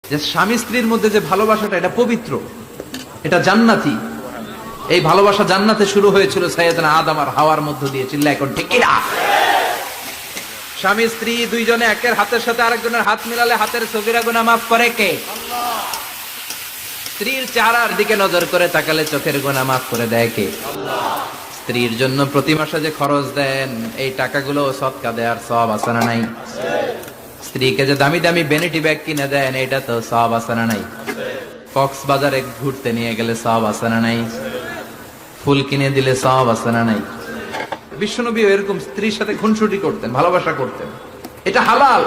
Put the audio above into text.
যে স্বামী স্ত্রীর মধ্যে যে ভালোবাসাটা, এটা পবিত্র, এটা জান্নাতি। এই ভালোবাসা জান্নাতে শুরু হয়েছিল সাইয়েদনা আদম আর হাওয়ার মধ্য দিয়ে। চিল্লা এখন ঠিক কিনা? স্বামী স্ত্রী দুইজনে একের হাতের সাথে আরেকজনের হাত মিলালে হাতের সগীরা গুনাহ মাফ করে কে? স্ত্রীর চেহারার দিকে নজর করে তাকালে চোখের গুনাহ মাফ করে দেয় কে? স্ত্রীর জন্য প্রতি মাসে যে খরচ দেন, এই টাকাগুলো সদকা দেওয়ার সওয়াব আছে না নাই? স্ত্রীকে যে দামি দামি ভ্যানিটি ব্যাগ কিনে দেন, এটা তো সওয়াব আছে না নাই? কক্সবাজারে ঘুরতে নিয়ে গেলে সওয়াব আছে না নাই? ফুল কিনে দিলে সওয়াব আছে না নাই? বিশ্বনবী এরকম স্ত্রীর সাথে খুনসুটি করতেন, ভালোবাসা করতেন, এটা হালাল।